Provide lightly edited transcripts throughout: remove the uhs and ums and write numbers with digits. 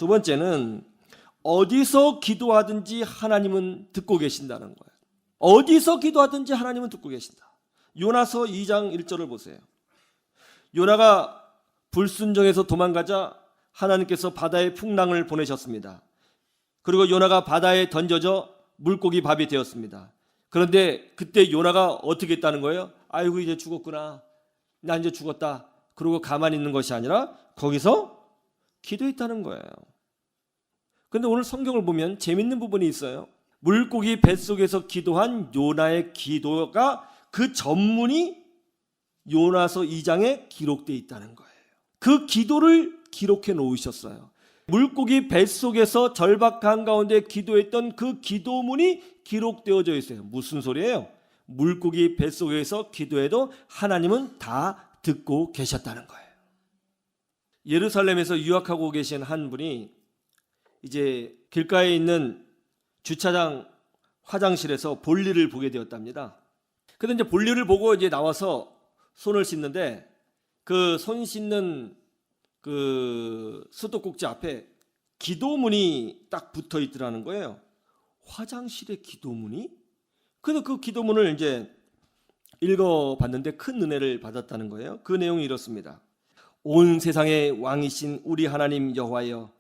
두 번째는 어디서 기도하든지 하나님은 듣고 계신다는 거예요. 어디서 기도하든지 하나님은 듣고 계신다. 요나서 2장 1절을 보세요. 요나가 불순종해서 도망가자 하나님께서 바다에 풍랑을 보내셨습니다. 그리고 요나가 바다에 던져져 물고기 밥이 되었습니다. 그런데 그때 요나가 어떻게 했다는 거예요? 아이고 이제 죽었구나. 나 이제 죽었다. 그러고 가만히 있는 것이 아니라 거기서 기도했다는 거예요. 그런데 오늘 성경을 보면 재밌는 부분이 있어요. 물고기 뱃속에서 기도한 요나의 기도가 그 전문이 요나서 2장에 기록되어 있다는 거예요. 그 기도를 기록해 놓으셨어요. 물고기 뱃속에서 절박한 가운데 기도했던 그 기도문이 기록되어져 있어요. 무슨 소리예요? 물고기 뱃속에서 기도해도 하나님은 다 듣고 계셨다는 거예요. 예루살렘에서 유학하고 계신 한 분이 이제 길가에 있는 주차장 화장실에서 볼일을 보게 되었답니다. 그런데 이제 볼일을 보고 이제 나와서 손을 씻는데 그 손 씻는 그 수도꼭지 앞에 기도문이 딱 붙어 있더라는 거예요. 화장실에 기도문이? 그래서 그 기도문을 이제 읽어봤는데 큰 은혜를 받았다는 거예요. 그 내용이 이렇습니다. 온 세상의 왕이신 우리 하나님 여호와여,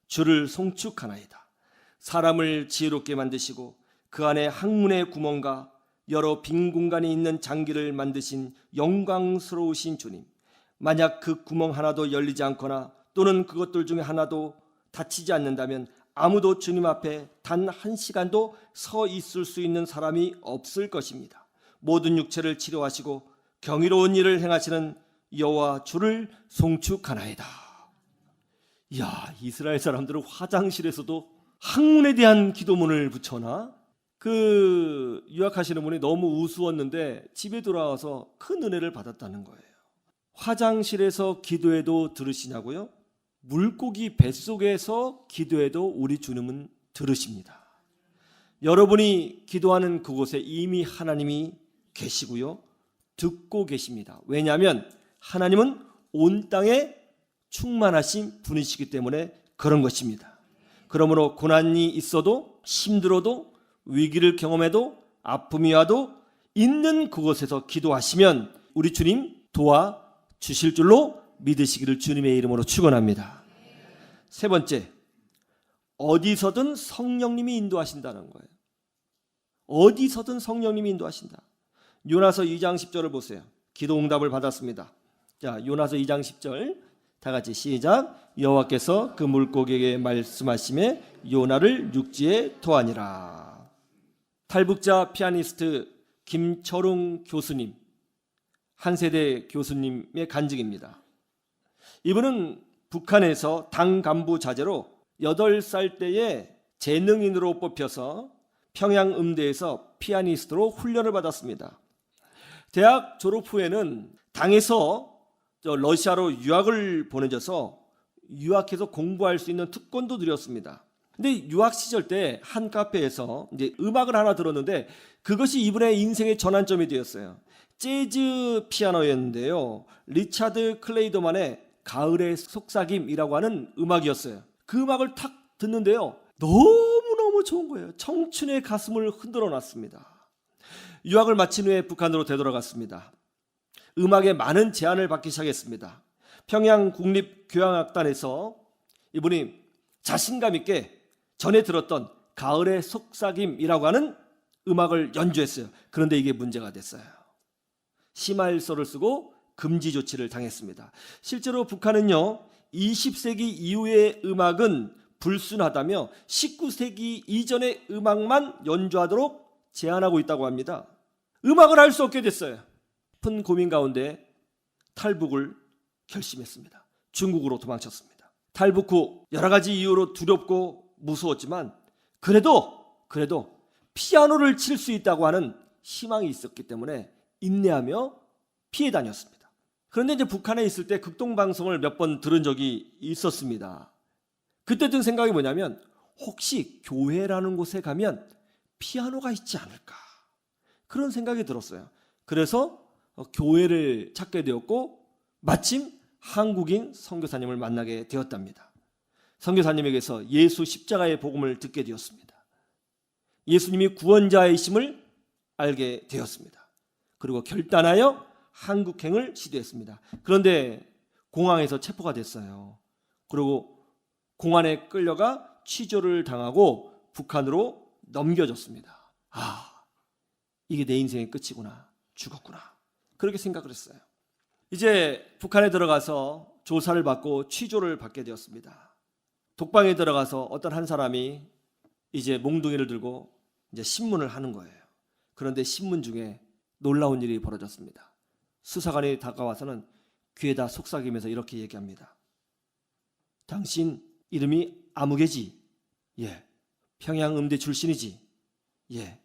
주를 송축하나이다. 사람을 지혜롭게 만드시고 그 안에 항문의 구멍과 여러 빈 공간이 있는 장기를 만드신 영광스러우신 주님, 만약 그 구멍 하나도 열리지 않거나 또는 그것들 중에 하나도 닫히지 않는다면 아무도 주님 앞에 단 한 시간도 서 있을 수 있는 사람이 없을 것입니다. 모든 육체를 치료하시고 경이로운 일을 행하시는 여호와 주를 송축하나이다. 이야, 이스라엘 사람들은 화장실에서도 학문에 대한 기도문을 붙여놔? 그 유학하시는 분이 너무 우스웠는데 집에 돌아와서 큰 은혜를 받았다는 거예요. 화장실에서 기도해도 들으시냐고요? 물고기 뱃속에서 기도해도 우리 주님은 들으십니다. 여러분이 기도하는 그곳에 이미 하나님이 계시고요, 듣고 계십니다. 왜냐하면 하나님은 온 땅에 충만하신 분이시기 때문에 그런 것입니다. 그러므로 고난이 있어도, 힘들어도, 위기를 경험해도, 아픔이 와도 있는 그곳에서 기도하시면 우리 주님 도와주실 줄로 믿으시기를 주님의 이름으로 축원합니다. 세 번째, 어디서든 성령님이 인도하신다는 거예요. 어디서든 성령님이 인도하신다. 요나서 2장 10절을 보세요. 기도 응답을 받았습니다. 자, 요나서 2장 10절 다 같이 시작. 여호와께서 그 물고기에게 말씀하시매 요나를 육지에 토하니라. 탈북자 피아니스트 김철웅 교수님, 한 세대 교수님의 간증입니다. 이분은 북한에서 당 간부 자제로 8살 때에 재능인으로 뽑혀서 평양음대에서 피아니스트로 훈련을 받았습니다. 대학 졸업 후에는 당에서 러시아로 유학을 보내져서 유학해서 공부할 수 있는 특권도 누렸습니다. 근데 유학 시절 때 한 카페에서 이제 음악을 하나 들었는데 그것이 이분의 인생의 전환점이 되었어요. 재즈 피아노였는데요. 리차드 클레이더만의 가을의 속삭임이라고 하는 음악이었어요. 그 음악을 탁 듣는데요, 너무너무 좋은 거예요. 청춘의 가슴을 흔들어 놨습니다. 유학을 마친 후에 북한으로 되돌아갔습니다. 음악에 많은 제안을 받기 시작했습니다. 평양 국립교향악단에서 이분이 자신감 있게 전에 들었던 가을의 속삭임이라고 하는 음악을 연주했어요. 그런데 이게 문제가 됐어요. 심할서를 쓰고 금지 조치를 당했습니다. 실제로 북한은요, 20세기 이후의 음악은 불순하다며 19세기 이전의 음악만 연주하도록 제한하고 있다고 합니다. 음악을 할 수 없게 됐어요. 큰 고민 가운데 탈북을 결심했습니다. 중국으로 도망쳤습니다. 탈북 후 여러 가지 이유로 두렵고 무서웠지만 그래도 피아노를 칠 수 있다고 하는 희망이 있었기 때문에 인내하며 피해 다녔습니다. 그런데 이제 북한에 있을 때 극동방송을 몇 번 들은 적이 있었습니다. 그때 든 생각이 뭐냐면 혹시 교회라는 곳에 가면 피아노가 있지 않을까, 그런 생각이 들었어요. 그래서 교회를 찾게 되었고 마침 한국인 선교사님을 만나게 되었답니다. 선교사님에게서 예수 십자가의 복음을 듣게 되었습니다. 예수님이 구원자이심을 알게 되었습니다. 그리고 결단하여 한국행을 시도했습니다. 그런데 공항에서 체포가 됐어요. 그리고 공안에 끌려가 취조를 당하고 북한으로 넘겨졌습니다. 이게 내 인생의 끝이구나. 죽었구나. 그렇게 생각을 했어요. 이제 북한에 들어가서 조사를 받고 취조를 받게 되었습니다. 독방에 들어가서 어떤 한 사람이 이제 몽둥이를 들고 이제 신문을 하는 거예요. 그런데 신문 중에 놀라운 일이 벌어졌습니다. 수사관이 다가와서는 귀에다 속삭이면서 이렇게 얘기합니다. 당신 이름이 아무개지? 예. 평양 음대 출신이지? 예.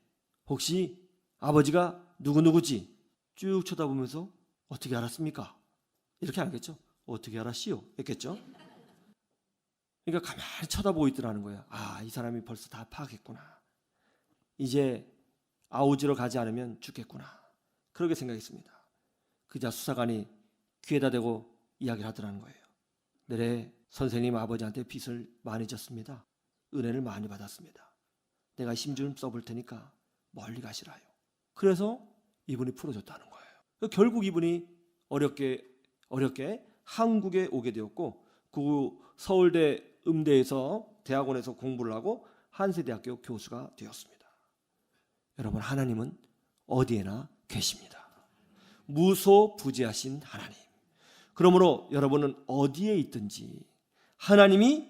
혹시 아버지가 누구누구지? 쭉 쳐다보면서 어떻게 알았습니까? 이렇게 알겠죠? 어떻게 알았시오? 했겠죠? 그러니까 가만히 쳐다보고 있더라는 거예요. 이 사람이 벌써 다 파악했구나. 이제 아우지로 가지 않으면 죽겠구나. 그렇게 생각했습니다. 그자 수사관이 귀에다 대고 이야기를 하더라는 거예요. 내래 선생님 아버지한테 빚을 많이 졌습니다. 은혜를 많이 받았습니다. 내가 힘 좀 써볼 테니까 멀리 가시라요. 그래서 이분이 풀어줬다는 거예요. 결국 이분이 어렵게 한국에 오게 되었고 그 서울대 음대에서 대학원에서 공부를 하고 한세대학교 교수가 되었습니다. 여러분, 하나님은 어디에나 계십니다. 무소부재하신 하나님. 그러므로 여러분은 어디에 있든지 하나님이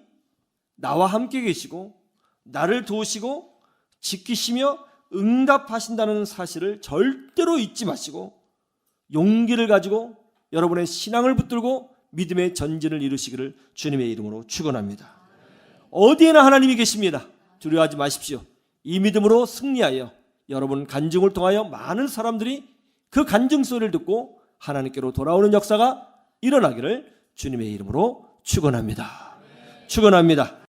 나와 함께 계시고 나를 도우시고 지키시며 응답하신다는 사실을 절대로 잊지 마시고 용기를 가지고 여러분의 신앙을 붙들고 믿음의 전진을 이루시기를 주님의 이름으로 축원합니다. 어디에나 하나님이 계십니다. 두려워하지 마십시오. 이 믿음으로 승리하여 여러분 간증을 통하여 많은 사람들이 그 간증 소리를 듣고 하나님께로 돌아오는 역사가 일어나기를 주님의 이름으로 축원합니다. 축원합니다.